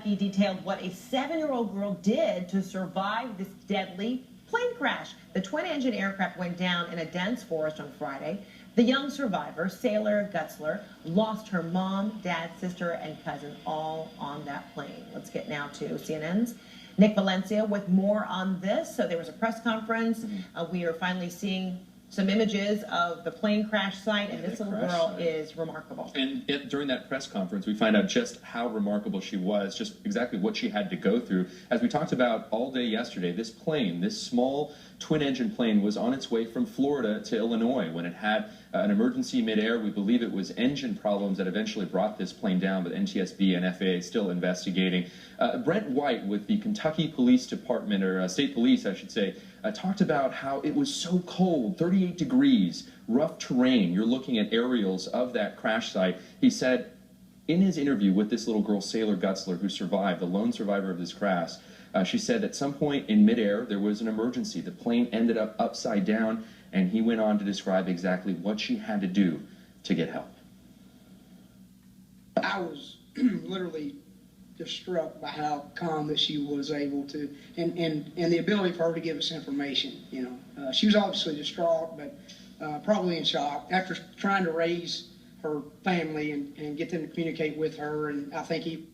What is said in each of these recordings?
He detailed what a 7-year-old girl did to survive this deadly plane crash. The twin-engine aircraft went down in a dense forest on Friday. The young survivor, Sailor Gutzler, lost her mom, dad, sister, and cousin all on that plane. Let's get now to CNN's Nick Valencia with more on this. So there was a press conference. We are finally seeing some images of the plane crash site, and this little girl is remarkable. And during that press conference, we find out just how remarkable she was, just exactly what she had to go through. As we talked about all day yesterday, this plane, this small twin-engine plane, was on its way from Florida to Illinois when it had an emergency midair. We believe it was engine problems that eventually brought this plane down, but NTSB and FAA still investigating. Brent White with the Kentucky Police Department, or State Police, I should say, talked about how it was so cold, 38 degrees, rough terrain. You're looking at aerials of that crash site. He said in his interview with this little girl, Sailor Gutzler, who survived, the lone survivor of this crash, she said at some point in midair there was an emergency. The plane ended up upside down, and he went on to describe exactly what she had to do to get help. I was literally just struck by how calm that she was able to, and the ability for her to give us information. You know, she was obviously distraught, but probably in shock after trying to raise her family and get them to communicate with her. And I think he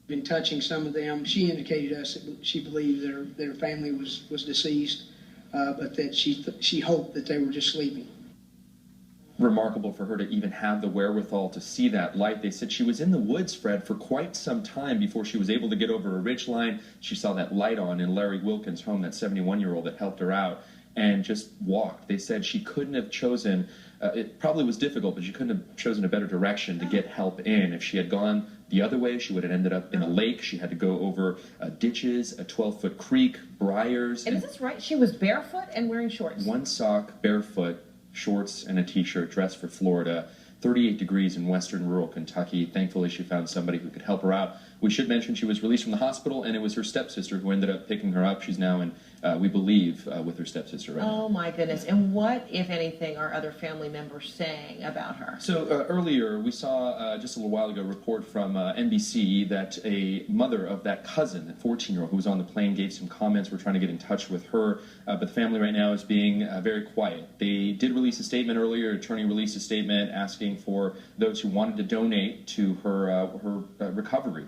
been touching some of them. She indicated to us that she believed that her family was deceased, but that she hoped that they were just sleeping. Remarkable for her to even have the wherewithal to see that light. They said she was in the woods, Fred, for quite some time before she was able to get over a ridge line. She saw that light on in Larry Wilkins' home, that 71-year-old that helped her out, and just walked. They said she couldn't have chosen, it probably was difficult, but she couldn't have chosen a better direction to get help in. If she had gone the other way, she would have ended up in a lake. She had to go over ditches, a 12-foot creek, briars. And is this right? She was barefoot and wearing shorts. One sock, barefoot, shorts, and a t-shirt, dressed for Florida. 38 degrees in western rural Kentucky. Thankfully, she found somebody who could help her out. We should mention she was released from the hospital, and it was her stepsister who ended up picking her up. She's now in, we believe, with her stepsister right now. Oh, my goodness. And what, if anything, are other family members saying about her? So earlier, we saw just a little while ago a report from NBC that a mother of that cousin, that 14-year-old who was on the plane, gave some comments. We're trying to get in touch with her, but the family right now is being very quiet. They did release a statement earlier. Attorney released a statement asking for those who wanted to donate to her recovery.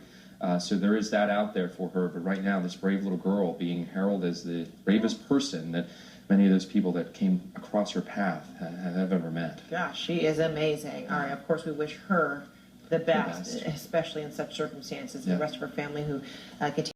So there is that out there for her, but right now this brave little girl being heralded as the bravest person that many of those people that came across her path have ever met. Gosh, she is amazing. All right, of course we wish her the best. Especially in such circumstances. The rest of her family who continue